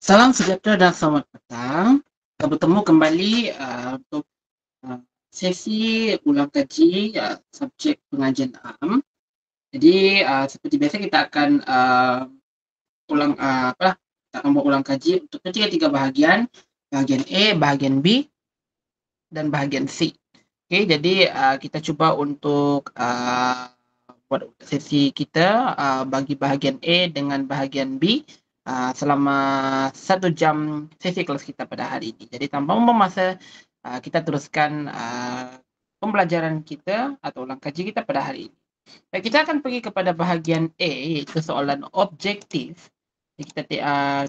Salam sejahtera dan selamat petang. Kita bertemu kembali untuk sesi ulang kaji subjek pengajian am. Jadi seperti biasa kita akan kita akan buat ulang kaji untuk ketiga bahagian. Bahagian A, bahagian B dan bahagian C. Okey, jadi kita cuba untuk buat sesi kita bagi bahagian A dengan bahagian B selama 1 jam sesi kelas kita pada hari ini. Jadi tanpa membuang masa, kita teruskan pembelajaran kita atau ulang kaji kita pada hari ini. Baik, kita akan pergi kepada bahagian A, iaitu soalan objektif. Jadi kita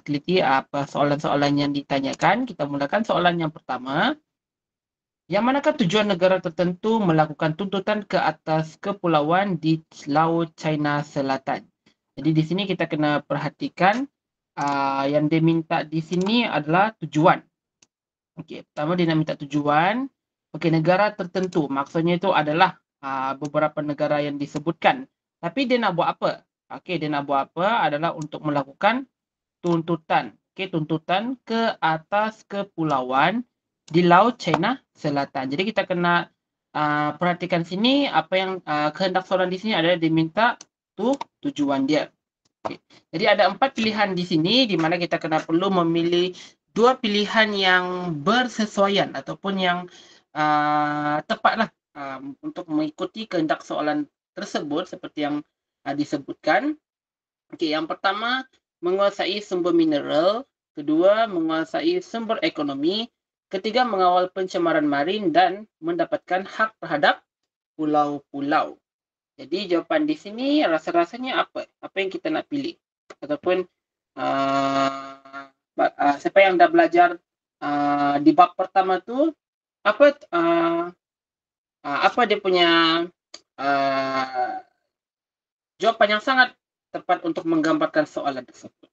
teliti apa soalan-soalan yang ditanyakan. Kita mulakan soalan yang pertama. Yang manakah tujuan negara tertentu melakukan tuntutan ke atas kepulauan di Laut China Selatan? Jadi di sini kita kena perhatikan yang dia minta di sini adalah tujuan. Okey, pertama dia nak minta tujuan. Okey, negara tertentu. Maksudnya itu adalah beberapa negara yang disebutkan. Tapi dia nak buat apa? Okey, dia nak buat apa adalah untuk melakukan tuntutan. Okey, tuntutan ke atas kepulauan di Laut China Selatan. Jadi kita kena perhatikan sini apa yang kehendak soalan di sini adalah diminta tujuan dia. Okay. Jadi ada 4 pilihan di sini di mana kita kena perlu memilih 2 pilihan yang bersesuaian ataupun yang tepatlah untuk mengikuti kehendak soalan tersebut seperti yang disebutkan. Okey, yang pertama menguasai sumber mineral, kedua menguasai sumber ekonomi, ketiga mengawal pencemaran marin dan mendapatkan hak terhadap pulau-pulau. Jadi jawapan di sini rasa-rasanya apa? Apa yang kita nak pilih? Ataupun siapa yang dah belajar di bab pertama tu, apa dia punya jawapan yang sangat tepat untuk menggambarkan soalan tersebut?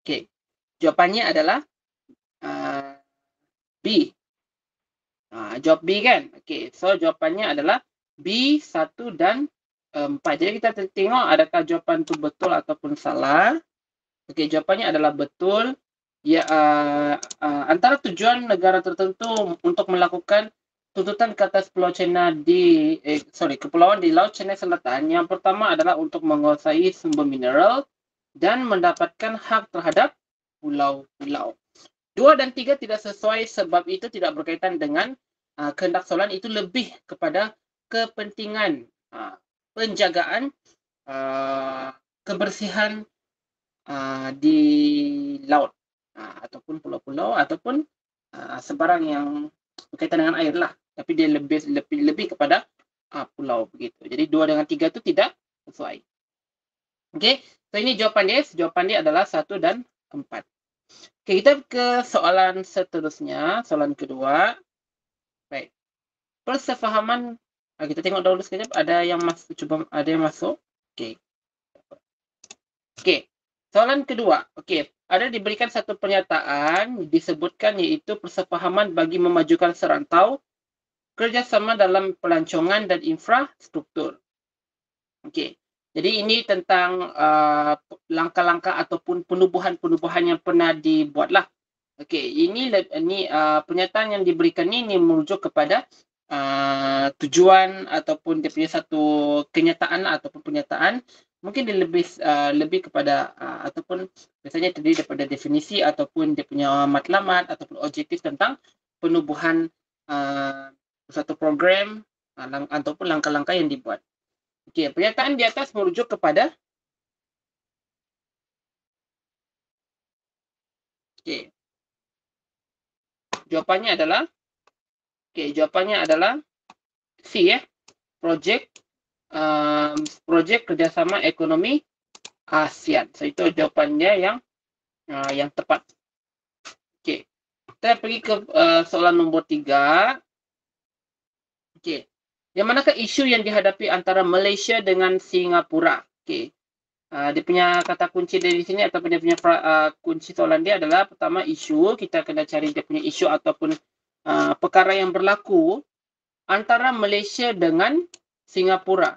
Okey, jawapannya adalah B. Jawab B kan? Okey, so jawapannya adalah B, 1 dan 4. Jadi kita tengok adakah jawapan tu betul ataupun salah. Okey, jawapannya adalah betul. Ya, antara tujuan negara tertentu untuk melakukan tuntutan ke atas Pulau China kepulauan di Laut China Selatan, yang pertama adalah untuk menguasai sumber mineral dan mendapatkan hak terhadap pulau-pulau. 2 dan 3 tidak sesuai sebab itu tidak berkaitan dengan kehendak soalan, itu lebih kepada kepentingan penjagaan kebersihan di laut ataupun pulau-pulau ataupun sebarang yang berkaitan dengan air lah. Tapi dia lebih kepada pulau begitu. Jadi 2 dengan 3 itu tidak sesuai. Okey, so ini jawapan dia. Jawapan dia adalah 1 dan 4. Okey, kita ke soalan seterusnya, soalan kedua. Baik. Persefahaman, kita tengok dahulu sekejap ada yang masuk. Okey. Okey. Soalan kedua. Okey, ada diberikan satu pernyataan disebutkan iaitu persefahaman bagi memajukan serantau kerjasama dalam pelancongan dan infrastruktur. Okey. Jadi ini tentang langkah-langkah ataupun penubuhan-penubuhan yang pernah dibuatlah. Okey, ini pernyataan yang diberikan ini merujuk kepada tujuan ataupun dia punya satu kenyataan ataupun pernyataan. Mungkin dia lebih kepada ataupun biasanya terdiri daripada definisi ataupun dia punya matlamat ataupun objektif tentang penubuhan satu program ataupun langkah-langkah yang dibuat. Okey, pernyataan di atas merujuk kepada jawapannya adalah C ya. Projek kerjasama ekonomi ASEAN. So itu jawapannya yang tepat. Okey. Kita pergi ke soalan nombor 3. Okey. Yang manakah isu yang dihadapi antara Malaysia dengan Singapura? Okey. Dia punya kata kunci dari sini ataupun dia punya kunci soalan dia adalah pertama isu. Kita kena cari dia punya isu ataupun perkara yang berlaku antara Malaysia dengan Singapura.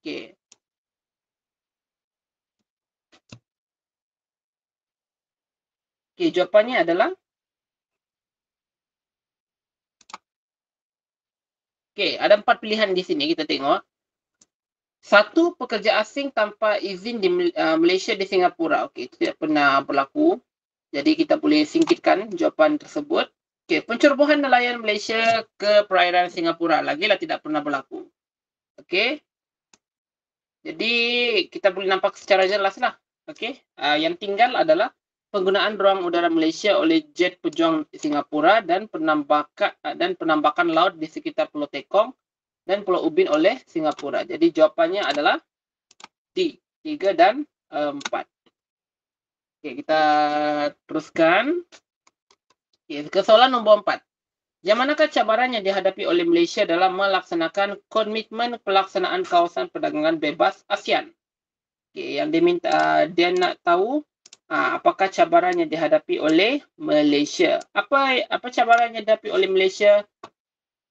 Okey. Okey, jawapannya adalah okey, ada 4 pilihan di sini kita tengok. 1, pekerja asing tanpa izin di Malaysia di Singapura. Okey, itu tidak pernah berlaku. Jadi kita boleh singkirkan jawapan tersebut. Okey, pencerobohan nelayan Malaysia ke perairan Singapura lagilah tidak pernah berlaku. Okey. Jadi kita boleh nampak secara jelaslah. Okey. Yang tinggal adalah penggunaan ruang udara Malaysia oleh jet pejuang Singapura dan penambakan laut di sekitar Pulau Tekong dan Pulau Ubin oleh Singapura. Jadi jawapannya adalah D, 3 dan 4. Okey, kita teruskan. Okey, ke soalan nombor 4. Yang manakah cabaran yang dihadapi oleh Malaysia dalam melaksanakan komitmen pelaksanaan kawasan perdagangan bebas ASEAN? Okay, yang dia nak tahu apakah cabaran yang dihadapi oleh Malaysia. Apa cabaran yang dihadapi oleh Malaysia?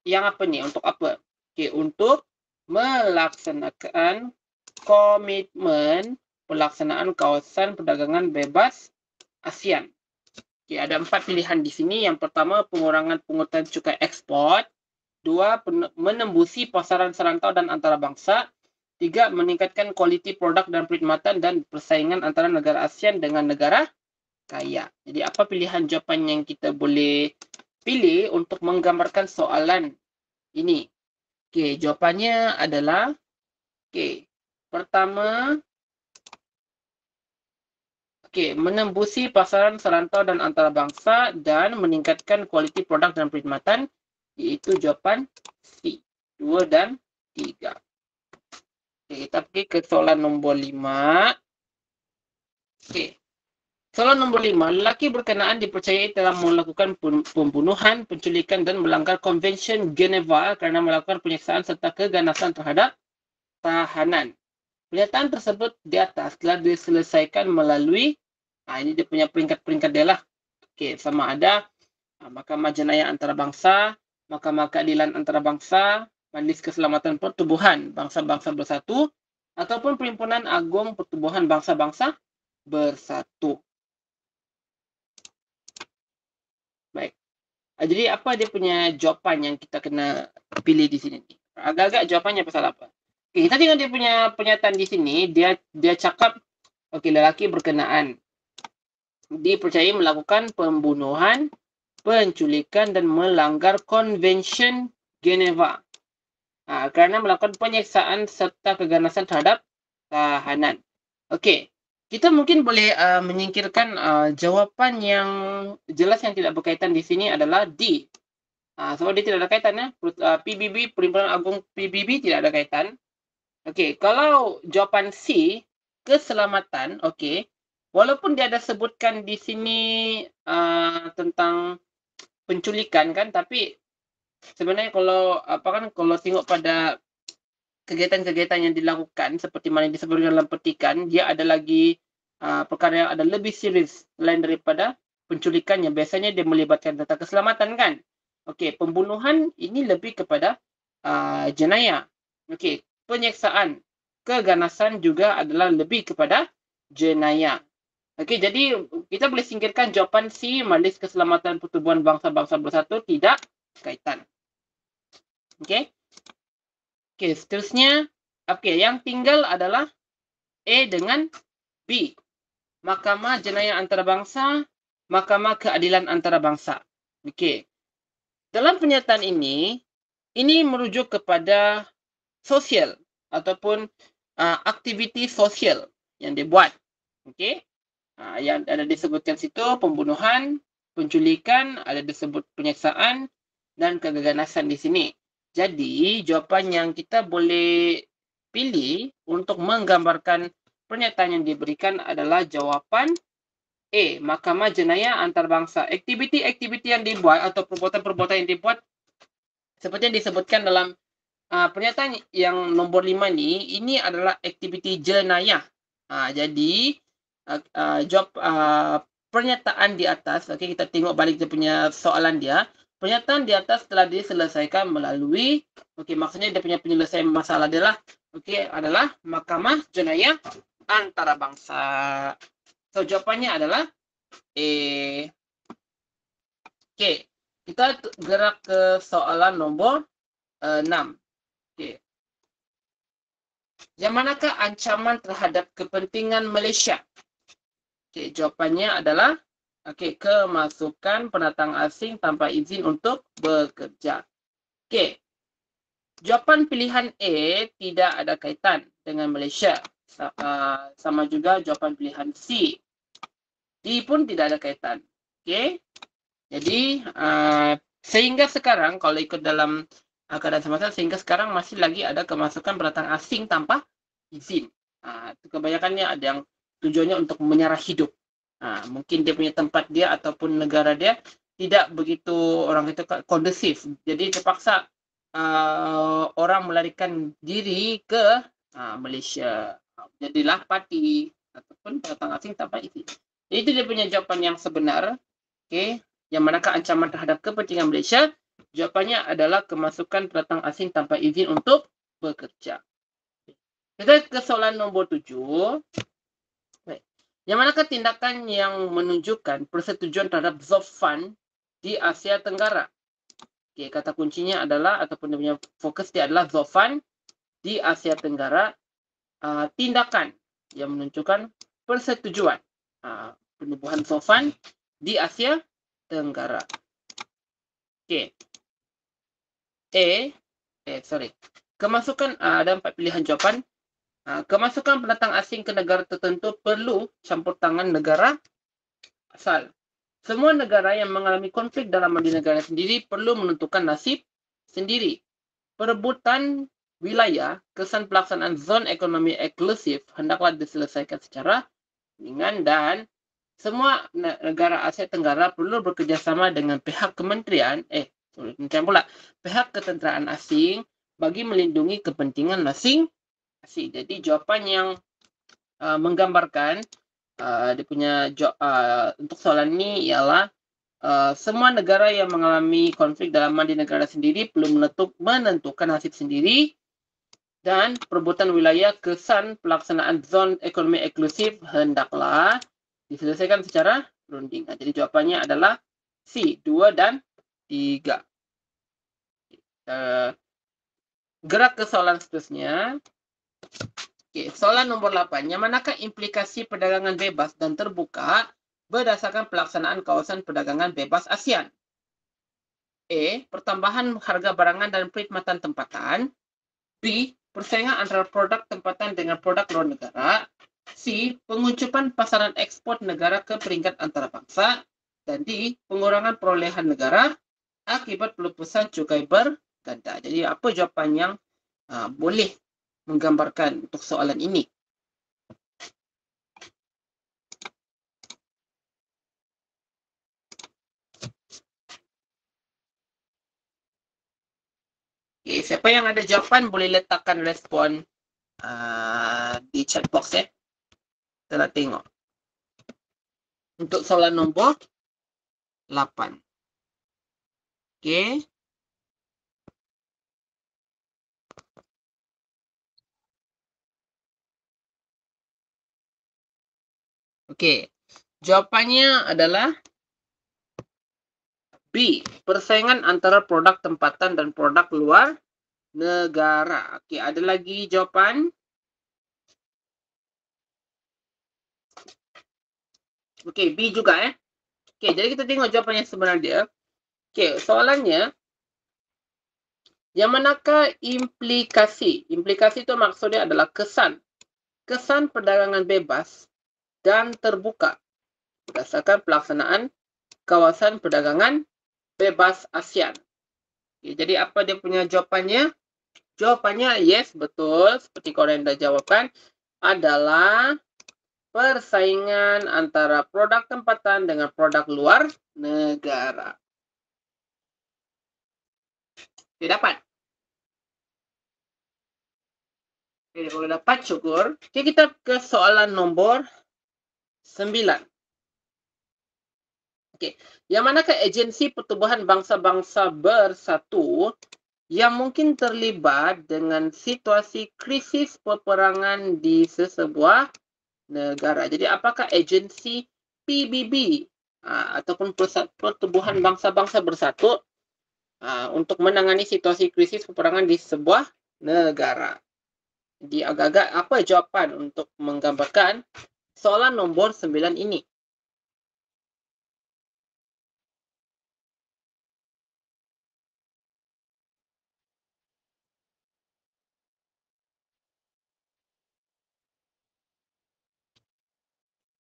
Yang apa ni? Untuk apa? Okay, untuk melaksanakan komitmen pelaksanaan kawasan perdagangan bebas ASEAN. Okay, ada 4 pilihan di sini. Yang pertama, pengurangan pungutan cukai ekspor. 2, menembusi pasaran serantau dan antarabangsa. 3, meningkatkan kualiti produk dan perkhidmatan dan persaingan antara negara ASEAN dengan negara kaya. Jadi apa pilihan jawapan yang kita boleh pilih untuk menggambarkan soalan ini? Okey, jawapannya adalah pertama, menembusi pasaran serantau dan antarabangsa dan meningkatkan kualiti produk dan perkhidmatan, iaitu jawapan C, 2 dan 3. Okey, kita pergi ke soalan nombor 5. Okey. Soalan nombor 5. Lelaki berkenaan dipercayai telah melakukan pembunuhan, penculikan dan melanggar Konvensyen Geneva kerana melakukan penyiksaan serta keganasan terhadap tahanan. Pernyataan tersebut di atas telah diselesaikan melalui ini dia punya peringkat-peringkat dia lah. Okey, sama ada Mahkamah Jenayah Antarabangsa, Mahkamah Keadilan Antarabangsa, Majlis Keselamatan Pertubuhan Bangsa-Bangsa Bersatu ataupun Perhimpunan Agung Pertubuhan Bangsa-Bangsa Bersatu. Baik. Jadi apa dia punya jawapan yang kita kena pilih di sini? Agak-agak jawapannya pasal apa? Okay, kita tengok dia punya pernyataan di sini. Dia cakap, lelaki berkenaan dipercayai melakukan pembunuhan, penculikan dan melanggar Konvensyen Geneva kerana melakukan penyiksaan serta keganasan terhadap tahanan. Okey, kita mungkin boleh menyingkirkan jawapan yang jelas yang tidak berkaitan di sini adalah D. Sebab dia tidak ada kaitan. PBB, Perhimpunan Agung PBB tidak ada kaitan. Okey, kalau jawapan C, keselamatan, okey. Walaupun dia ada sebutkan di sini tentang penculikan kan, tapi sebenarnya kalau tengok pada kegiatan-kegiatan yang dilakukan seperti mana disebutkan dalam petikan, dia ada lagi perkara yang ada lebih serius selain daripada penculikan yang biasanya dia melibatkan tentang keselamatan kan. Okey, pembunuhan ini lebih kepada jenayah. Okey, penyiksaan, keganasan juga adalah lebih kepada jenayah. Okey, jadi kita boleh singkirkan jawapan C, Majlis Keselamatan Pertubuhan Bangsa-Bangsa Bersatu tidak kaitan. Okey. Okey, seterusnya yang tinggal adalah A dengan B. Mahkamah Jenayah Antarabangsa, Mahkamah Keadilan Antarabangsa. Okey. Dalam pernyataan ini merujuk kepada sosial ataupun aktiviti sosial yang dibuat. Okey. Yang ada disebutkan situ pembunuhan, penculikan, ada disebut penyiksaan dan keganasan di sini. Jadi jawapan yang kita boleh pilih untuk menggambarkan pernyataan yang diberikan adalah jawapan A, Mahkamah Jenayah Antarabangsa. Aktiviti-aktiviti yang dibuat atau perbuatan-perbuatan yang dibuat seperti yang disebutkan dalam pernyataan yang nombor 5 ni, ini adalah aktiviti jenayah. Jadi pernyataan di atas, kita tengok balik dia punya soalan dia. Pernyataan di atas telah diselesaikan melalui, maksudnya dia punya penyelesaian masalah dia lah, adalah Mahkamah Jenayah Antarabangsa. So jawapannya adalah A. Okey, kita gerak ke soalan nombor 6. Okey. Yang manakah ancaman terhadap kepentingan Malaysia? Okey, jawapannya adalah kemasukan pendatang asing tanpa izin untuk bekerja. Okey. Jawapan pilihan A tidak ada kaitan dengan Malaysia. Sama juga jawapan pilihan C. D pun tidak ada kaitan. Okey. Jadi, sehingga sekarang kalau ikut dalam keadaan semasa, sehingga sekarang masih lagi ada kemasukan pendatang asing tanpa izin. Kebanyakannya ada yang tujuannya untuk menyerah hidup. Mungkin dia punya tempat dia ataupun negara dia tidak begitu orang itu kondusif. Jadi terpaksa orang melarikan diri ke Malaysia. Jadilah parti ataupun pendatang asing tanpa izin. Jadi itu dia punya jawapan yang sebenar. Okey. Yang manakah ancaman terhadap kepentingan Malaysia? Jawapannya adalah kemasukan pendatang asing tanpa izin untuk bekerja. Kita ke soalan nombor 7. Yang manakah tindakan yang menunjukkan persetujuan terhadap Zoffan di Asia Tenggara? Okey, kata kuncinya adalah ataupun dia punya fokus dia adalah Zoffan di Asia Tenggara. Tindakan yang menunjukkan persetujuan penubuhan Zoffan di Asia Tenggara. Okey. Kemasukan ada 4 pilihan jawapan. Kemasukan pendatang asing ke negara tertentu perlu campur tangan negara asal. Semua negara yang mengalami konflik dalam di negara sendiri perlu menentukan nasib sendiri. Perebutan wilayah, kesan pelaksanaan zon ekonomi eksklusif hendaklah diselesaikan secara ringan dan semua negara Asia Tenggara perlu bekerjasama dengan pihak pihak ketenteraan asing bagi melindungi kepentingan masing-masing. Jadi jawapan yang menggambarkan dia punya untuk soalan ini ialah semua negara yang mengalami konflik dalam di negara sendiri perlu menentukan nasib sendiri dan perebutan wilayah kesan pelaksanaan zon ekonomi eksklusif hendaklah diselesaikan secara runding. Jadi jawapannya adalah C, 2 dan 3. Gerak ke soalan seterusnya. Okey, soalan nombor 8. Yang manakah implikasi perdagangan bebas dan terbuka berdasarkan pelaksanaan kawasan perdagangan bebas ASEAN? A. Pertambahan harga barangan dan perkhidmatan tempatan. B. Persaingan antara produk tempatan dengan produk luar negara. C. Penguncupan pasaran ekspor negara ke peringkat antarabangsa. Dan D. Pengurangan perolehan negara akibat pelupusan cukai berganda. Jadi apa jawapan yang boleh menggambarkan untuk soalan ini? Okay, siapa yang ada jawapan boleh letakkan respon di chat box ya. Kita nak tengok. Untuk soalan nombor 8. Okey. Okey. Jawapannya adalah B. Persaingan antara produk tempatan dan produk luar negara. Okey, ada lagi jawapan? Okey, B juga Okey, jadi kita tengok jawapan yang sebenar dia. Okey, soalannya yang manakah implikasi? Implikasi itu maksudnya adalah kesan. Kesan perdagangan bebas dan terbuka berdasarkan pelaksanaan kawasan perdagangan bebas ASEAN. Okay, jadi apa dia punya jawapannya? Jawapannya yes, betul. Seperti korang dah jawabkan. Adalah persaingan antara produk tempatan dengan produk luar negara. Okay, dapat? Okay, kalau dapat, syukur. Okay, kita ke soalan nombor 9. Okay. Yang manakah agensi pertubuhan bangsa-bangsa bersatu yang mungkin terlibat dengan situasi krisis peperangan di sesebuah negara? Jadi apakah agensi PBB ataupun Pertubuhan Bangsa-Bangsa Bersatu untuk menangani situasi krisis peperangan di sebuah negara. Jadi agak-agak apa jawapan untuk menggambarkan soalan nombor 9 ini?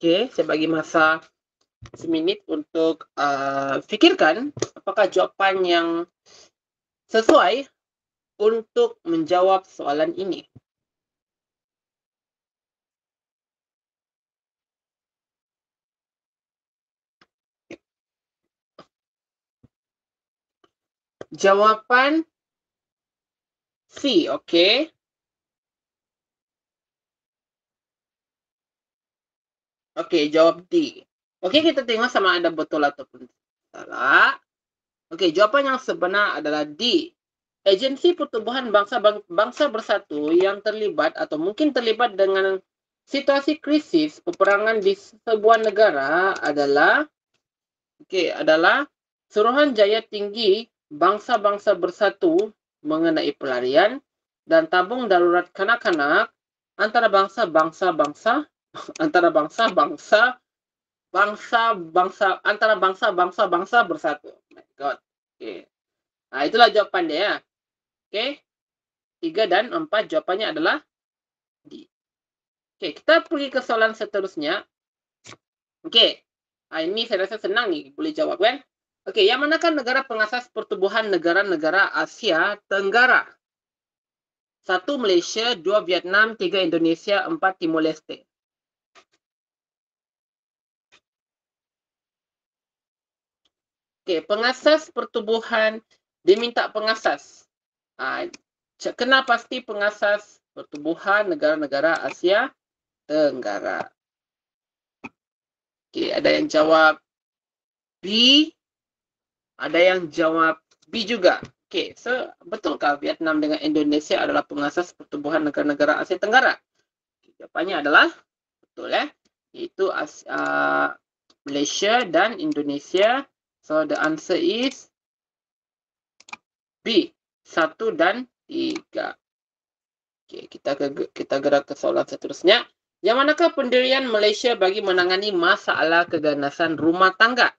Okey, saya bagi masa seminit untuk fikirkan apakah jawapan yang sesuai untuk menjawab soalan ini. Jawapan C, okey. Okey, jawab D. Okey, kita tengok sama ada betul ataupun salah. Okey, jawapan yang sebenar adalah D. Agensi Pertubuhan Bangsa Bersatu yang terlibat atau mungkin terlibat dengan situasi krisis peperangan di sebuah negara adalah Suruhanjaya Tinggi Bangsa-Bangsa Bersatu mengenai pelarian dan tabung darurat kanak-kanak antara bangsa-bangsa bersatu. Oh my God. Okay. Itulah jawapan dia. Okay. 3 dan 4 jawapannya adalah D. Okay, kita pergi ke soalan seterusnya. Okay. Ini saya rasa senang nih, boleh jawab kan? Okey, yang manakah negara pengasas Pertubuhan Negara-Negara Asia Tenggara? 1 Malaysia, 2 Vietnam, 3 Indonesia, 4 Timor Leste. Okey, pengasas pertubuhan diminta pengasas. Kena pasti pengasas Pertubuhan Negara-Negara Asia Tenggara. Okey, ada yang jawab B, ada yang jawab B juga. Okey, so betulkah Vietnam dengan Indonesia adalah pengasas Pertubuhan Negara-Negara Asia Tenggara? Jawapannya adalah betul iaitu Malaysia dan Indonesia. So the answer is B, 1 dan 3. Okey, kita gerak ke soalan seterusnya. Yang manakah pendirian Malaysia bagi menangani masalah keganasan rumah tangga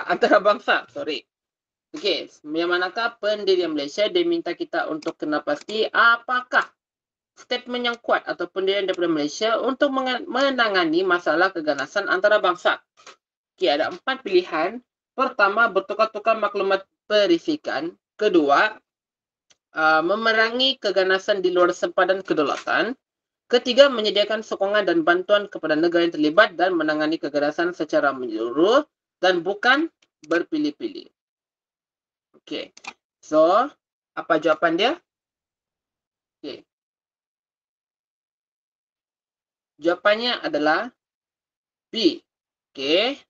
antarabangsa? Okey, yang manakah pendirian Malaysia? Dia minta kita untuk kena pasti apakah statement yang kuat atau pendirian daripada Malaysia untuk menangani masalah keganasan antarabangsa. Okey, ada 4 pilihan. Pertama, bertukar-tukar maklumat perisikan. Kedua, memerangi keganasan di luar sempadan kedaulatan. Ketiga, menyediakan sokongan dan bantuan kepada negara yang terlibat dan menangani keganasan secara menyeluruh dan bukan berpilih-pilih. Okey. So, apa jawapan dia? Okey. Jawapannya adalah B. Okey.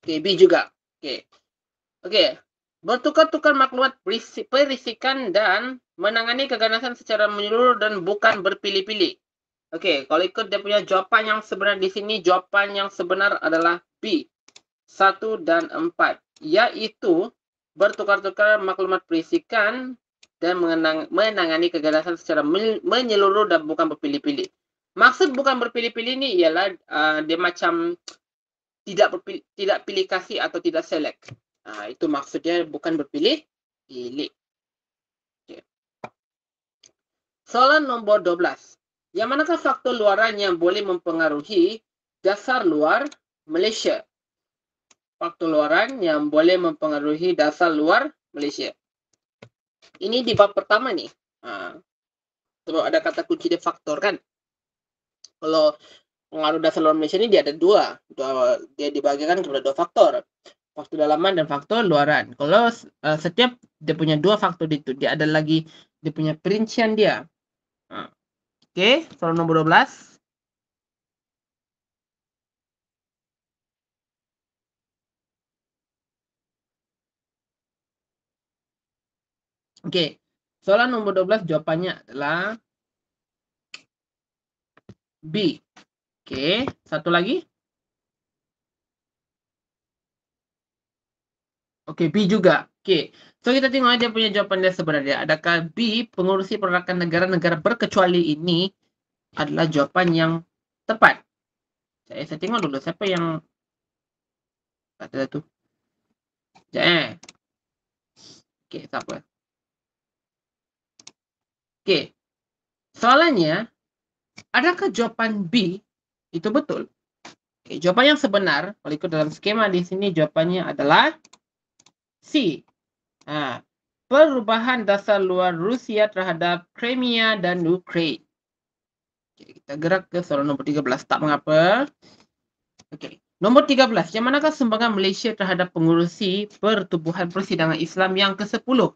Okey, B juga. Okey. Okey. Bertukar-tukar maklumat perisikan dan menangani keganasan secara menyeluruh dan bukan berpilih-pilih. Okey, kalau ikut dia punya jawapan yang sebenar di sini, jawapan yang sebenar adalah B. 1 dan 4. Iaitu bertukar-tukar maklumat perisikan dan menangani keganasan secara menyeluruh dan bukan berpilih-pilih. Maksud bukan berpilih-pilih ni ialah dia macam tidak pilih kasih atau tidak select. Itu maksudnya bukan berpilih-pilih. Okay. Soalan nombor 12. Yang manakah faktor luaran yang boleh mempengaruhi dasar luar Malaysia? Faktor luaran yang boleh mempengaruhi dasar luar Malaysia. Ini di bab pertama ni. Sebab ada kata kunci dia faktor kan. Kalau pengaruh dasar luar Malaysia ni dia ada dua. Dia dibagikan kepada 2 faktor. Faktor dalaman dan faktor luaran. Kalau setiap dia punya 2 faktor itu, dia ada lagi dia punya perincian dia. Okey, soalan nombor 12. Okey. Soalan nombor 12 jawapannya adalah B. Okey, satu lagi. Okey, B juga. Okey. So kita tengok dia punya jawapan dia sebenarnya. Adakah B, pengurusi pergerakan negara-negara berkecuali ini adalah jawapan yang tepat? Saya tengok dulu siapa yang kata tu. Sekejap Okey, tak apa. Okey. Soalannya, adakah jawapan B itu betul? Okey, jawapan yang sebenar, kalau ikut dalam skema di sini jawapannya adalah C. Perubahan dasar luar Rusia terhadap Crimea dan Ukraine. Okay, kita gerak ke soalan nombor 13. Tak mengapa. Okey. Nombor 13. Yang manakah sumbangan Malaysia terhadap pengurusi Pertubuhan Persidangan Islam yang ke-10?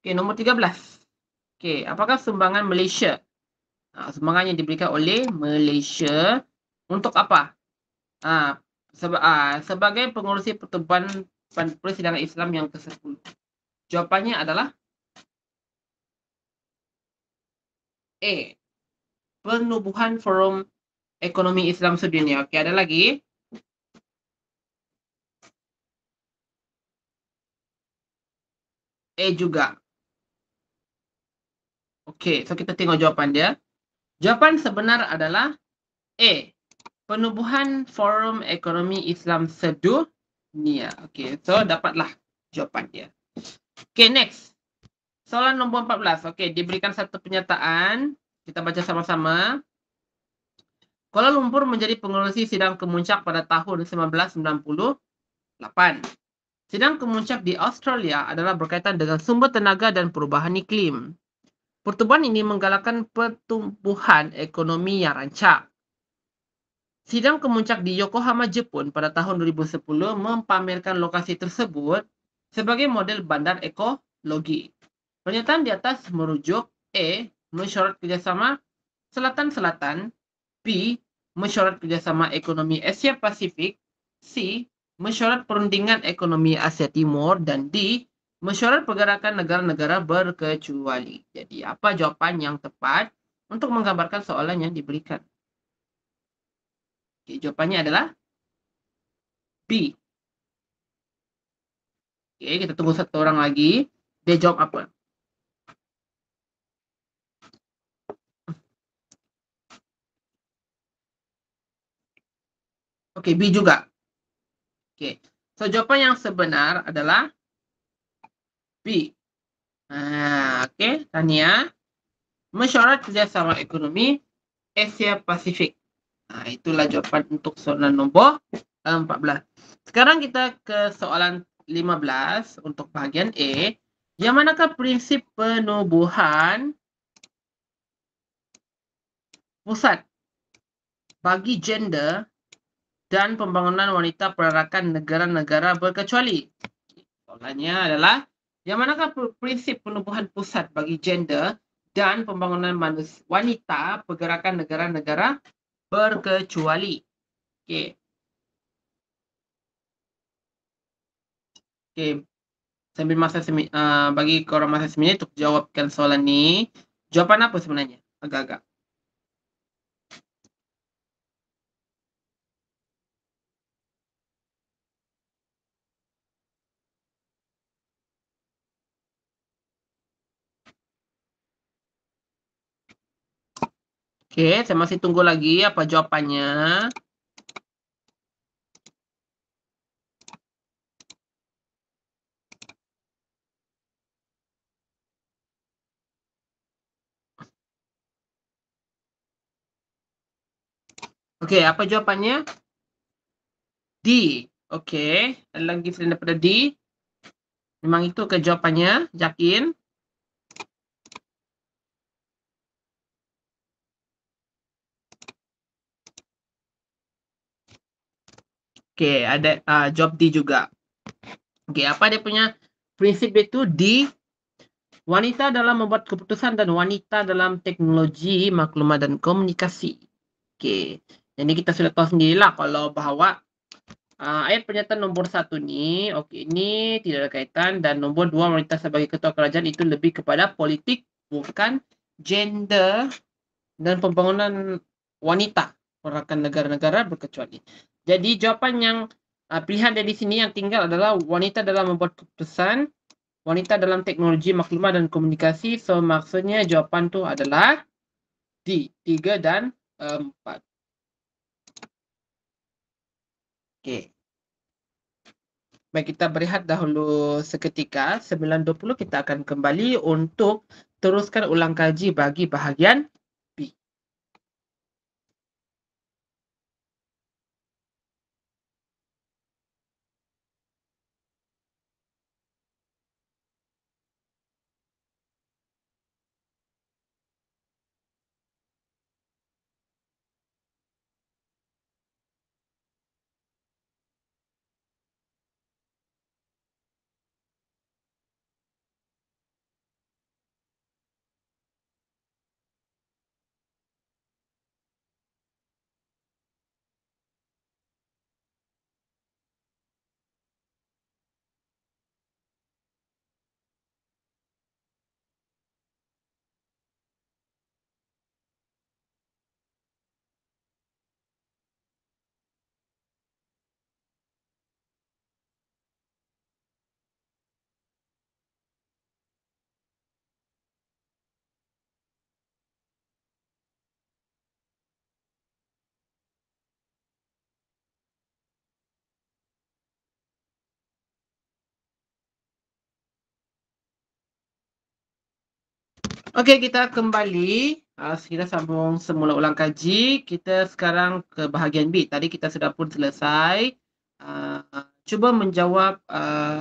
Okey, nombor 13. Okey, apakah sumbangan Malaysia? Sumbangan yang diberikan oleh Malaysia untuk apa? Sebagai pengurusi Pertubuhan Persidangan Islam yang ke-10. Jawapannya adalah A. Penubuhan Forum Ekonomi Islam Sedunia. Okey, ada lagi? A juga. Okey, so kita tengok jawapan dia. Jawapan sebenar adalah A. Penubuhan Forum Ekonomi Islam Sedunia. Okey, so dapatlah jawapan dia. Okey, next. Soalan nombor 14. Okey, diberikan satu pernyataan. Kita baca sama-sama. Kuala Lumpur menjadi pengerusi sidang kemuncak pada tahun 1998. Sidang kemuncak di Australia adalah berkaitan dengan sumber tenaga dan perubahan iklim. Pertubuhan ini menggalakkan pertumbuhan ekonomi yang rancak. Sidang kemuncak di Yokohama, Jepun pada tahun 2010 mempamerkan lokasi tersebut sebagai model bandar ekologi. Pernyataan di atas merujuk A. Mesyuarat Kerjasama Selatan-Selatan, B. Mesyuarat Kerjasama Ekonomi Asia Pasifik, C. Mesyuarat Perundingan Ekonomi Asia Timur, dan D. Mesyuarat Pergerakan Negara-Negara Berkecuali. Jadi, apa jawapan yang tepat untuk menggambarkan soalan yang diberikan? Okay, jawapannya adalah B. Okay, kita tunggu satu orang lagi. Dia jawab apa? Okay, B juga. Okay. So, jawapan yang sebenar adalah B. Okay, Tania. Mesyuarat Kerjasama Ekonomi Asia Pasifik. Itulah jawapan untuk soalan nombor 14. Sekarang kita ke soalan 15 untuk bahagian A. Yang manakah prinsip penubuhan pusat bagi gender dan pembangunan wanita perarakan negara-negara berkecuali? Soalannya adalah, yang manakah prinsip penubuhan pusat bagi gender dan pembangunan wanita pergerakan negara-negara berkecuali? Okey. Okey. Sambil bagi korang masa seminit untuk jawabkan soalan ni. Jawapan apa sebenarnya? Agak-agak. Okey, saya masih tunggu lagi apa jawapannya. Okey, apa jawapannya? D. Okey, ada lagi selain daripada D? Memang itu ke jawapannya? Yakin? Okey, ada jawab D juga. Okey, apa dia punya prinsip itu? D. Wanita dalam membuat keputusan dan wanita dalam teknologi maklumat dan komunikasi. Okey. Jadi kita sudah tahu sendirilah kalau bahawa ayat pernyataan nombor 1 ni, okey, ini tidak ada kaitan, dan nombor 2 wanita sebagai ketua kerajaan itu lebih kepada politik, bukan gender dan pembangunan wanita pergerakan negara-negara berkecuali. Jadi jawapan yang pilihan dari sini yang tinggal adalah wanita dalam membuat keputusan, wanita dalam teknologi maklumat dan komunikasi. So maksudnya jawapan tu adalah D, 3 dan 4. Okey. Baik, kita berehat dahulu seketika. 9.20 kita akan kembali untuk teruskan ulang kaji bagi bahagian B. Okey, kita kembali. Kita sambung semula ulang kaji. Kita sekarang ke bahagian B. Tadi kita sudah pun selesai. Cuba menjawab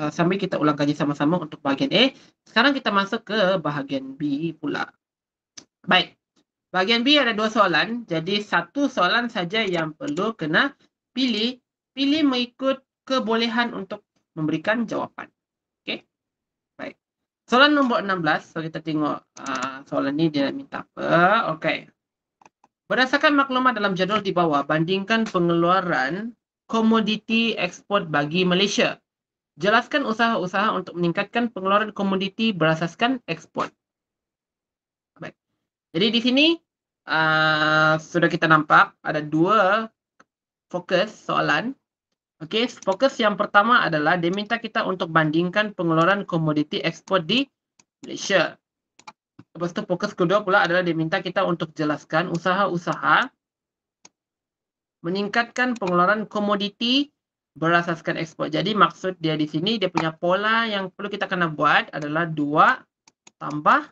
sambil kita ulang kaji sama-sama untuk bahagian A. Sekarang kita masuk ke bahagian B pula. Baik. Bahagian B ada 2 soalan. Jadi satu soalan saja yang perlu kena pilih. Pilih mengikut kebolehan untuk memberikan jawapan. Okey. Baik. Soalan nombor 16. So kita tengok soalan ni dia minta apa. Okey. Berdasarkan maklumat dalam jadual di bawah, bandingkan pengeluaran komoditi ekspor bagi Malaysia. Jelaskan usaha-usaha untuk meningkatkan pengeluaran komoditi berasaskan ekspor. Baik. Jadi di sini sudah kita nampak ada 2 fokus soalan. Okey, fokus yang pertama adalah dia minta kita untuk bandingkan pengeluaran komoditi ekspor di Malaysia. Lepas tu fokus kedua pula adalah dia minta kita untuk jelaskan usaha-usaha meningkatkan pengeluaran komoditi berasaskan ekspor. Jadi maksud dia di sini, dia punya pola yang perlu kita kena buat adalah 2 tambah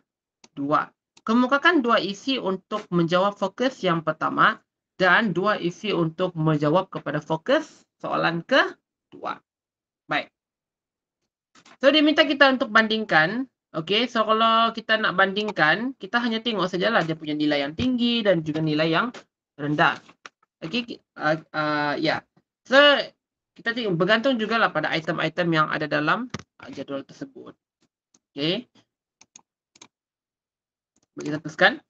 2. Kemukakan 2 isi untuk menjawab fokus yang pertama dan 2 isi untuk menjawab kepada fokus soalan kedua. Baik. So dia minta kita untuk bandingkan. Okey, so kalau kita nak bandingkan, kita hanya tengok sajalah dia punya nilai yang tinggi dan juga nilai yang rendah. Okey, ya. So kita tengok bergantung jugalah pada item-item yang ada dalam jadual tersebut. Okey. Kita teruskan.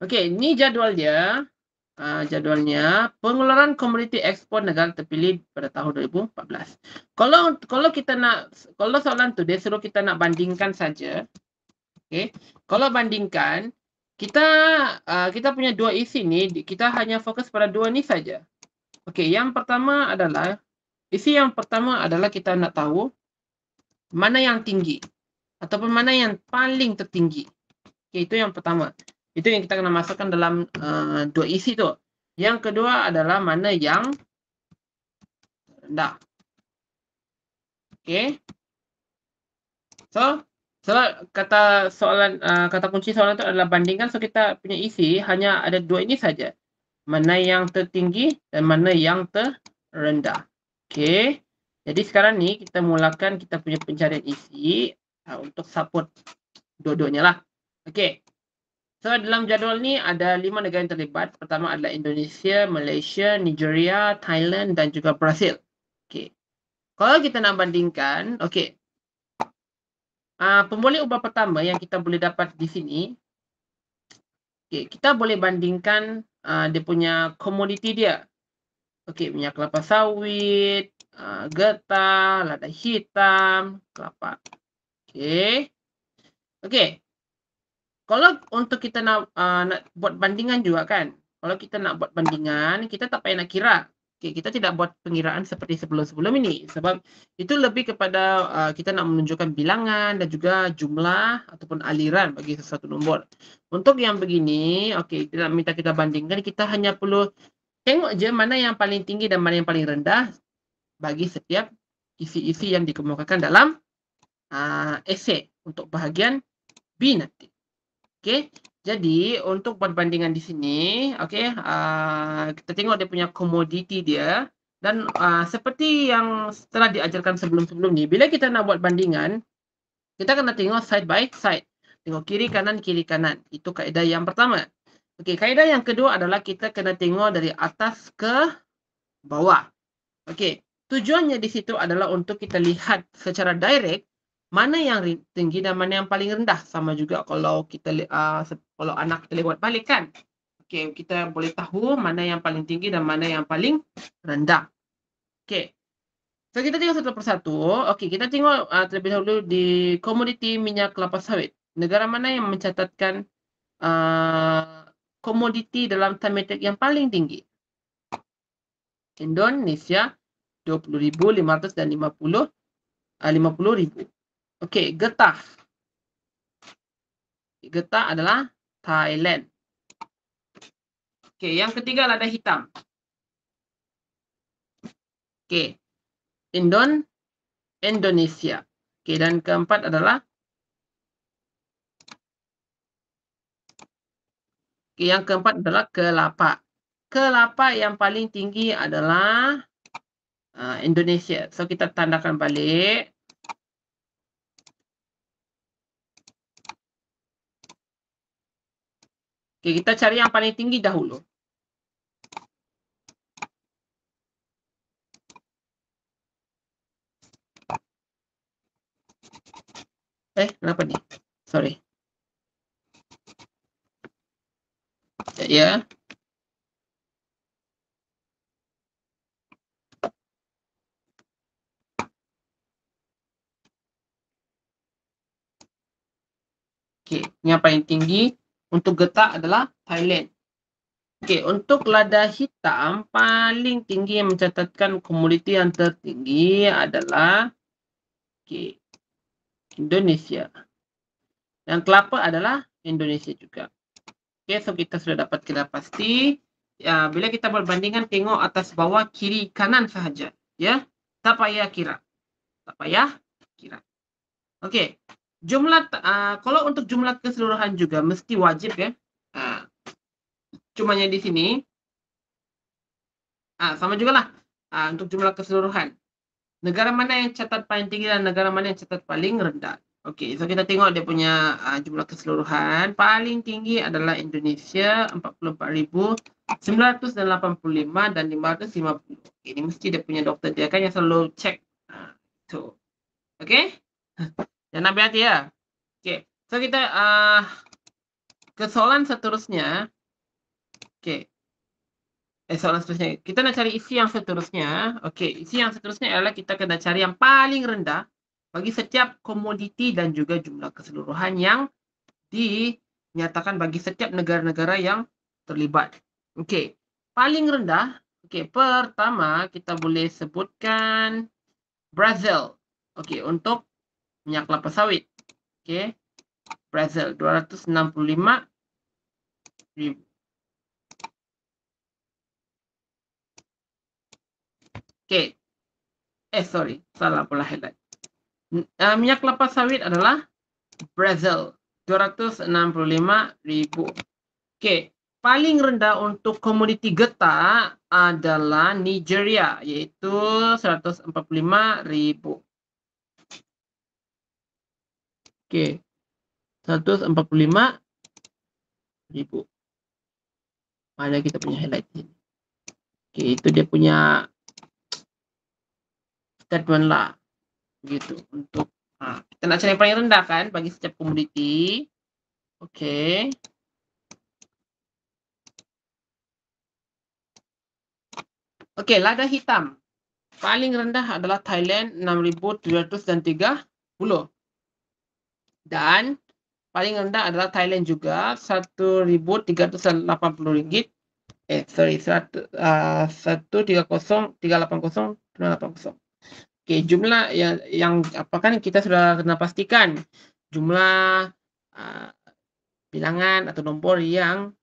Okey, ni jadual dia. Jadualnya pengeluaran komoditi ekspor negara terpilih pada tahun 2014. Kalau kita nak, kalau soalan tu dia suruh kita nak bandingkan saja. Okey. Kalau bandingkan, kita punya 2 isi ni kita hanya fokus pada 2 ni saja. Okey, yang pertama adalah isi yang pertama adalah kita nak tahu mana yang tinggi ataupun mana yang paling tertinggi. Okey, itu yang pertama. Itu yang kita kena masukkan dalam 2 isi tu. Yang kedua adalah mana yang rendah. Okey. So kata soalan, kata kunci soalan tu adalah bandingkan. So kita punya isi hanya ada 2 ini saja. Mana yang tertinggi dan mana yang terendah. Okey. Jadi sekarang ni kita mulakan kita punya pencarian isi untuk support dua-duanya lah. Okey. So dalam jadual ni ada 5 negara yang terlibat. Pertama adalah Indonesia, Malaysia, Nigeria, Thailand dan juga Brazil. Okey. Kalau kita nak bandingkan, okey. Pemboleh ubah pertama yang kita boleh dapat di sini. Okey, kita boleh bandingkan dia punya komoditi dia. Okey, minyak kelapa sawit, getah, lada hitam, kelapa. Okey. Okey. Kalau untuk kita nak buat bandingan juga kan, kalau kita nak buat bandingan, kita tak payah nak kira. Okey, kita tidak buat pengiraan seperti sebelum-sebelum ini. Sebab itu lebih kepada kita nak menunjukkan bilangan dan juga jumlah ataupun aliran bagi sesuatu nombor. Untuk yang begini, okey, kita minta kita bandingkan, kita hanya perlu tengok je mana yang paling tinggi dan mana yang paling rendah bagi setiap isi-isi yang dikemukakan dalam esei untuk bahagian B nanti. Okey, jadi untuk buat bandingan di sini, okey, kita tengok dia punya komoditi dia dan seperti yang telah diajarkan sebelum-sebelum ni, bila kita nak buat bandingan, kita kena tengok side by side. Tengok kiri kanan, kiri kanan. Itu kaedah yang pertama. Okey, kaedah yang kedua adalah kita kena tengok dari atas ke bawah. Okey, tujuannya di situ adalah untuk kita lihat secara direct mana yang tinggi dan mana yang paling rendah. Sama juga kalau kita kalau anak kita lewat balik kan. Okey, kita boleh tahu mana yang paling tinggi dan mana yang paling rendah. Okey. So kita tengok satu persatu. Okey, kita tengok terlebih dahulu di komoditi minyak kelapa sawit. Negara mana yang mencatatkan komoditi dalam time metric yang paling tinggi? Indonesia 20.500 dan 50.000. Okey, getah. Getah adalah Thailand. Okey, yang ketiga lada hitam. Okey, Indonesia. Okey, dan keempat adalah yang keempat adalah kelapa. Kelapa yang paling tinggi adalah Indonesia. So kita tandakan balik. Okey, kita cari yang paling tinggi dahulu. Kenapa ni? Sorry. Ya. Okey, yang paling tinggi untuk getah adalah Thailand. Okey, untuk lada hitam paling tinggi yang mencatatkan komoditi yang tertinggi adalah Indonesia. Dan kelapa adalah Indonesia juga. Okey, so kita sudah dapat kira pasti. Ya, bila kita berbandingan tengok atas bawah kiri kanan sahaja, ya. Tak payah kira. Tak payah kira. Okey. Jumlah kalau untuk jumlah keseluruhan juga mesti wajib ya. Cumanya di sini sama jugalah untuk jumlah keseluruhan. Negara mana yang catat paling tinggi dan negara mana yang catat paling rendah. Okey, so kita tengok dia punya jumlah keseluruhan. Paling tinggi adalah Indonesia 44.985 dan 550. Ini mesti dia punya doktor dia kan yang selalu cek. So, okey? Jangan hati ya. Okey, so kita ke soalan seterusnya. Okey. Soalan seterusnya. Kita nak cari isi yang seterusnya. Okey, isi yang seterusnya adalah kita kena cari yang paling rendah bagi setiap komoditi dan juga jumlah keseluruhan yang dinyatakan bagi setiap negara-negara yang terlibat. Okey, paling rendah. Okey, pertama kita boleh sebutkan Brazil. Okey, untuk minyak kelapa sawit. Okey, Brazil 265.000. Okey. Sorry, salah pula headline. Minyak kelapa sawit adalah Brazil 265.000. Okey, paling rendah untuk komoditi getah adalah Nigeria iaitu 145.000. Okey. 145.000. Mana kita punya highlight ni? Okey, itu dia punya statement lah. Begitu untuk kita nak cari yang paling rendah kan bagi setiap komoditi. Okey. Okey, lada hitam. Paling rendah adalah Thailand 6,730. Dan paling rendah adalah Thailand juga RM1,380. Sorry, 130,380. Okey, jumlah yang apa kan kita sudah kena pastikan jumlah bilangan atau nombor yang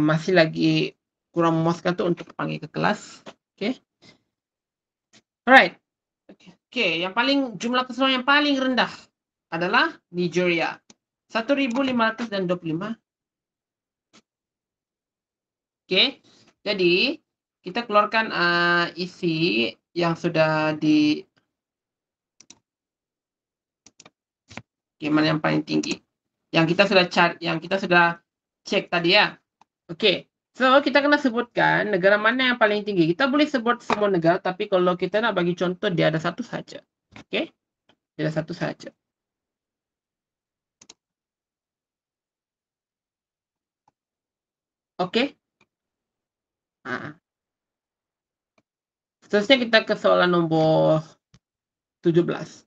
masih lagi kurang memuaskan tu untuk panggil ke kelas. Okey. Alright. Okey, yang paling jumlah keseluruhan yang paling rendah adalah Nigeria. 1,525. Okey. Jadi, kita keluarkan isi yang sudah di mana yang paling tinggi. Yang kita sudah cek tadi ya. Okey. So, kita kena sebutkan negara mana yang paling tinggi. Kita boleh sebut semua negara, tapi kalau kita nak bagi contoh, dia ada satu saja. Okey? Dia ada satu saja. Okey? Seterusnya kita ke soalan nombor 17.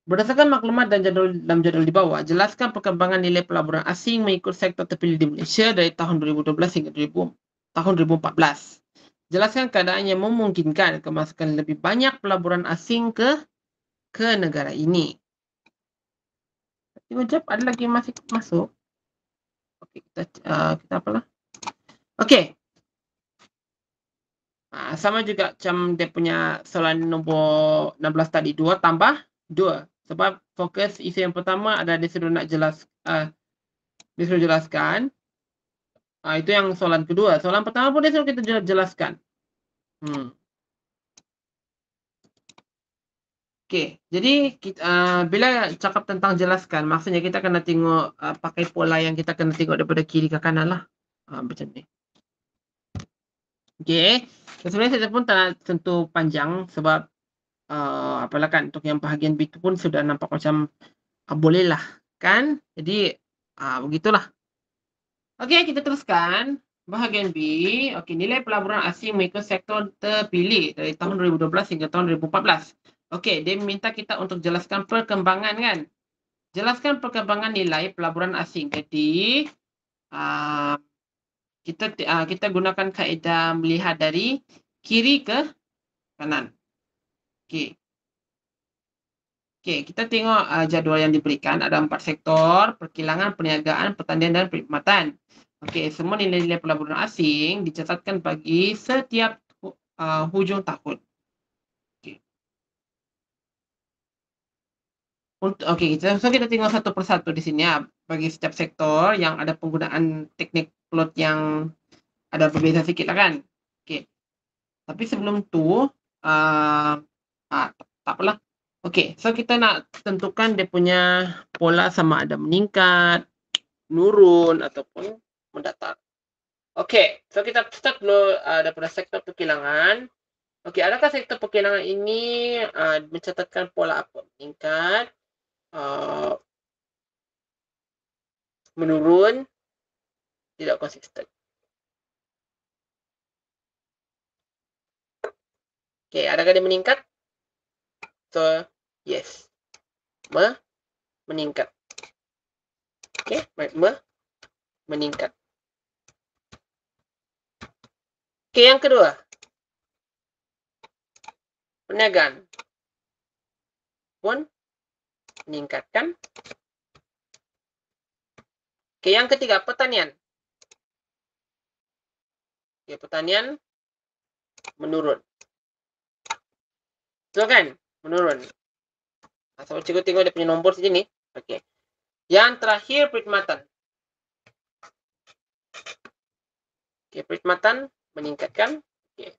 Berdasarkan maklumat dan dalam jadual di bawah, jelaskan perkembangan nilai pelaburan asing mengikut sektor terpilih di Malaysia dari tahun 2012 hingga tahun 2014. Jelaskan keadaan yang memungkinkan kemasukan lebih banyak pelaburan asing ke negara ini. Tengok jap, ada lagi yang masih masuk. Okey, kita apalah. Okey. Sama juga macam dia punya soalan nombor 16 tadi, 2 tambah 2. Sebab fokus isu yang pertama ada dia suruh nak jelaskan. Itu yang soalan kedua. Soalan pertama pun dia suruh kita jelaskan. Okey, jadi bila cakap tentang jelaskan, maksudnya kita kena tengok pakai pola yang kita kena tengok daripada kiri ke kanan lah. Macam ni. Okey, sebenarnya saya pun tak nak sentuh panjang sebab apalah kan, untuk yang bahagian B tu pun sudah nampak macam boleh lah kan. Jadi begitulah. Okey, kita teruskan bahagian B. Okey, nilai pelaburan asing mengikut sektor terpilih dari tahun 2012 hingga tahun 2014. Okey, dia minta kita untuk jelaskan perkembangan kan. Jelaskan perkembangan nilai pelaburan asing. Jadi kita gunakan kaedah melihat dari kiri ke kanan. Okey. Okey, kita tengok jadual yang diberikan. Ada 4 sektor: perkilangan, perniagaan, pertanian dan perkhidmatan. Okey, semua nilai-nilai pelaburan asing dicatatkan bagi setiap hujung tahun. Okey. Okey, so kita tengok satu persatu di sini ya. Bagi setiap sektor yang ada penggunaan teknik plot yang ada berbeza sikit lah kan. Okey. Tapi sebelum tu, tak apalah. Okey, so kita nak tentukan dia punya pola sama ada meningkat, menurun ataupun mendatar. Okey, so kita start dulu daripada sektor perkilangan. Okey, adakah sektor perkilangan ini mencatatkan pola apa? Meningkat, menurun, tidak konsisten. Okey, adakah dia meningkat? So, yes. Meningkat. Okey, meningkat. Okey, yang kedua. Perniagaan pun meningkatkan. Okey, yang ketiga, pertanian. Okey, pertanian menurun. Betul kan? Menurun. So, cikgu tengok dia punya nombor sini. Okey. Yang terakhir, perkhidmatan. Okey, perkhidmatan meningkatkan. Okey.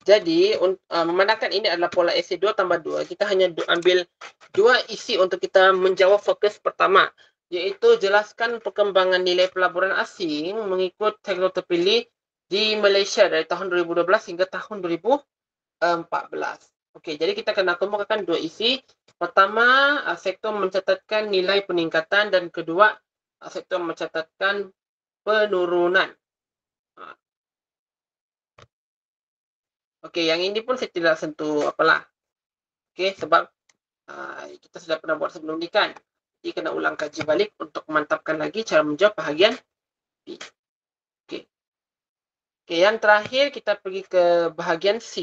Jadi, memandangkan ini adalah pola esei 2 tambah 2, kita hanya ambil 2 isi untuk kita menjawab fokus pertama, iaitu jelaskan perkembangan nilai pelaburan asing mengikut sektor terpilih di Malaysia dari tahun 2012 hingga tahun 2014. Okey, jadi kita kena kemukakan 2 isi. Pertama, sektor mencatatkan nilai peningkatan dan kedua, sektor mencatatkan penurunan. Okey, yang ini pun saya tidak sentuh apalah. Okey, sebab kita sudah pernah buat sebelum ni kan. Jadi kena ulang kaji balik untuk memantapkan lagi cara menjawab bahagian B. Okey. Okey, yang terakhir kita pergi ke bahagian C.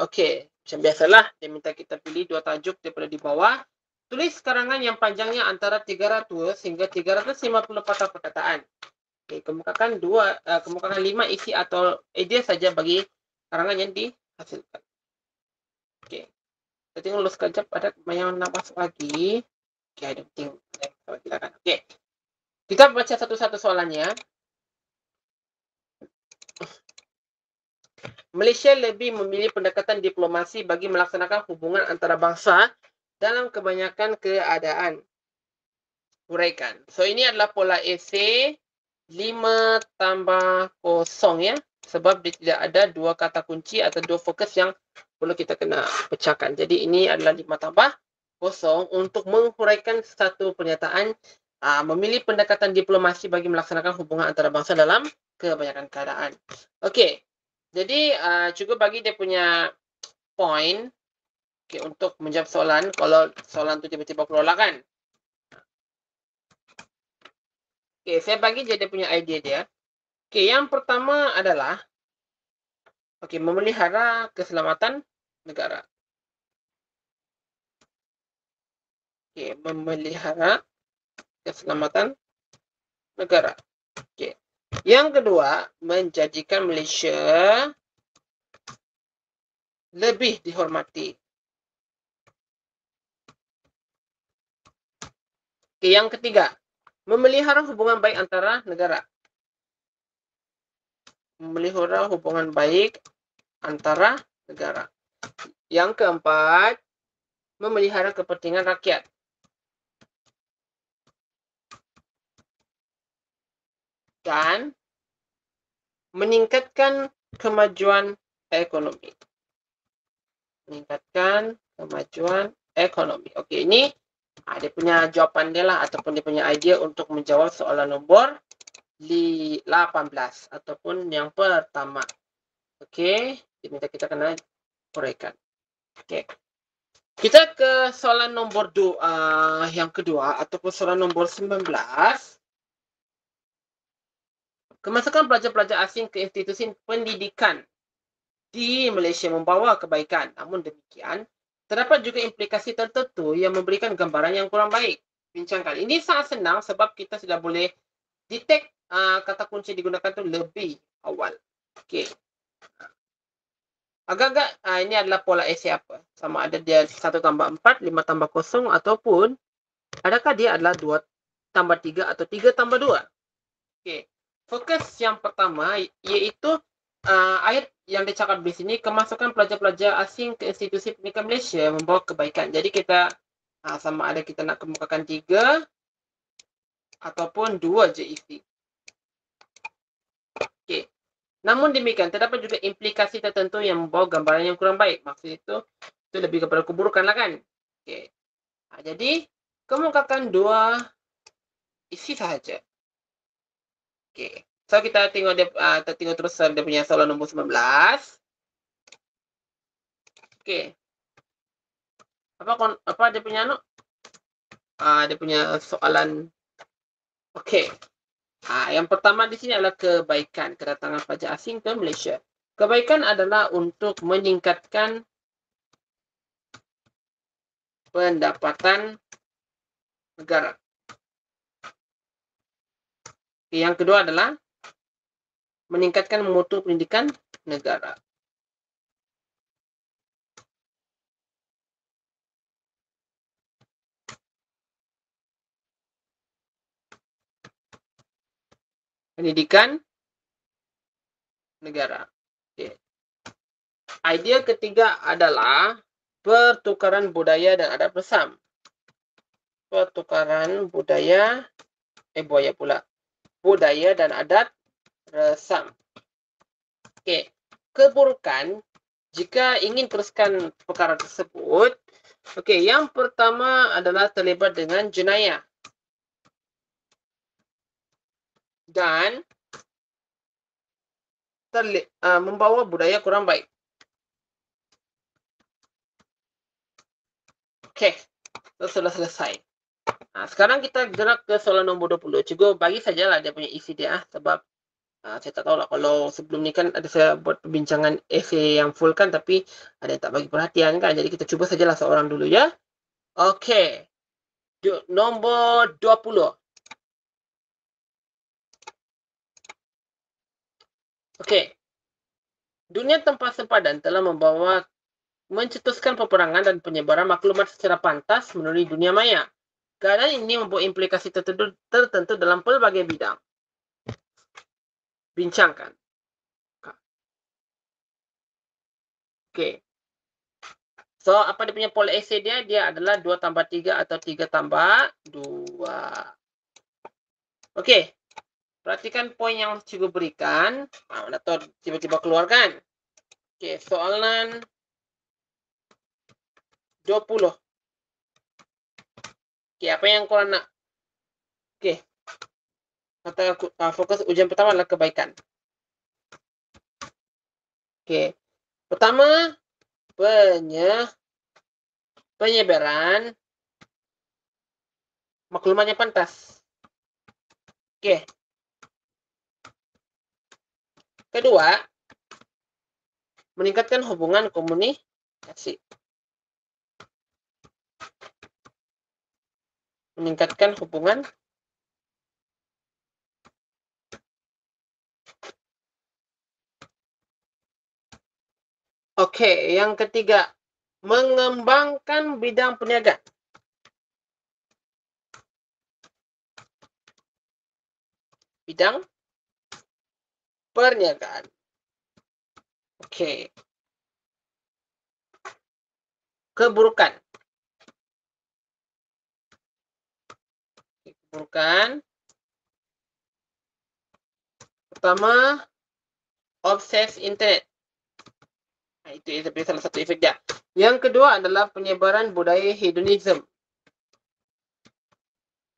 Okey, macam biasalah dia minta kita pilih dua tajuk daripada di bawah. Tulis karangan yang panjangnya antara 300 hingga 350 patah perkataan. Okey, kemukakan 5 isi atau idea saja bagi karangan yang dihasilkan. Okey. Kita tengok dulu sekejap ada yang nak masuk lagi. Okey, ada penting. Okey. Kita baca satu-satu soalannya. Malaysia lebih memilih pendekatan diplomasi bagi melaksanakan hubungan antarabangsa dalam kebanyakan keadaan. Huraikan. So, ini adalah pola esei 5+0 ya. Sebab dia tidak ada dua kata kunci atau dua fokus yang perlu kita kena pecahkan. Jadi, ini adalah 5+0 untuk menghuraikan satu pernyataan memilih pendekatan diplomasi bagi melaksanakan hubungan antarabangsa dalam kebanyakan keadaan. Okey. Jadi, cuba bagi dia punya point untuk menjawab soalan. Kalau soalan tu tiba-tiba keluar kan. Okey, saya bagi je dia punya idea dia. Okey, yang pertama adalah memelihara keselamatan negara. Okey, memelihara keselamatan negara. Okey. Yang kedua, menjadikan Malaysia lebih dihormati. Okey, yang ketiga, memelihara hubungan baik antara negara. Memelihara hubungan baik antara negara. Yang keempat, memelihara kepentingan rakyat. Dan meningkatkan kemajuan ekonomi. Meningkatkan kemajuan ekonomi. Okey, ini dia punya jawapan dia lah ataupun dia punya idea untuk menjawab soalan nombor 18 ataupun yang pertama. Okey, dia minta kita kena huraikan. Okey. Kita ke soalan nombor yang kedua ataupun soalan nombor 19. Kemasukan pelajar-pelajar asing ke institusi pendidikan di Malaysia membawa kebaikan. Namun demikian, terdapat juga implikasi tertentu yang memberikan gambaran yang kurang baik. Bincangkan. Ini sangat senang sebab kita sudah boleh detect kata kunci digunakan tu lebih awal. Okey. Agak-agak ini adalah pola esei apa? Sama ada dia 1+4, 5+0 ataupun adakah dia adalah 2+3 atau 3+2? Okey. Fokus yang pertama iaitu ayat yang dicakap di sini, kemasukan pelajar-pelajar asing ke institusi pendidikan Malaysia membawa kebaikan. Jadi kita sama ada kita nak kemukakan 3 ataupun 2 je isi. Okey. Namun demikian, terdapat juga implikasi tertentu yang membawa gambaran yang kurang baik. Maksud itu lebih kepada keburukan lah kan. Okey. Jadi, kemukakan 2 isi sahaja. Okey. So kita tengok dia tengok terus dia punya soalan nombor 19. Okey. Apa dia punya dia punya soalan. Okey. Yang pertama di sini adalah kebaikan kedatangan pelajar asing ke Malaysia. Kebaikan adalah untuk meningkatkan pendapatan negara. Yang kedua adalah meningkatkan mutu pendidikan negara. Pendidikan negara. Okay. Idea ketiga adalah pertukaran budaya dan adat bersam. Pertukaran budaya, buaya pula. Budaya dan adat resam. Okey. Keburukan, jika ingin teruskan perkara tersebut, Okey, yang pertama adalah terlibat dengan jenayah. Dan membawa budaya kurang baik. Okey, sudah selesai. Sekarang kita gerak ke soalan nombor 20. Cikgu bagi sajalah dia punya isi dia sebab saya tak tahu lah kalau sebelum ni kan ada saya buat perbincangan essay yang full kan, tapi ada yang tak bagi perhatian kan. Jadi kita cuba sajalah seorang dulu ya. Okey. Nombor 20. Okey. Dunia tanpa sempadan telah mencetuskan peperangan dan penyebaran maklumat secara pantas melalui dunia maya. Keadaan ini membawa implikasi tertentu dalam pelbagai bidang. Bincangkan. Okey. So, apa dia punya pola essay dia? Dia adalah 2 tambah 3 atau 3 tambah 2. Okey. Perhatikan poin yang cikgu berikan. Mana tahu tiba-tiba keluar kan? Okey, soalan 20. Okey, apa yang korang nak? Okey. Kata fokus ujian pertama adalah kebaikan. Okey. Pertama, penyebaran maklumat yang pantas. Okey. Kedua, meningkatkan hubungan komunikasi. Meningkatkan hubungan Okey, yang ketiga, mengembangkan bidang perniagaan. Bidang perniagaan. Okey. Keburukan. Keburukan. Pertama, obses internet. Itu salah satu efek dia. Yang kedua adalah penyebaran budaya hedonism.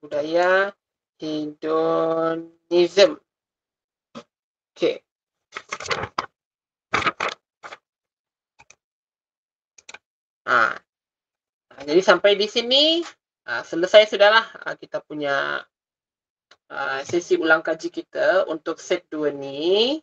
Budaya hedonism. Okey. Jadi sampai di sini selesai sudahlah kita punya sesi ulang kaji kita untuk set 2 ni.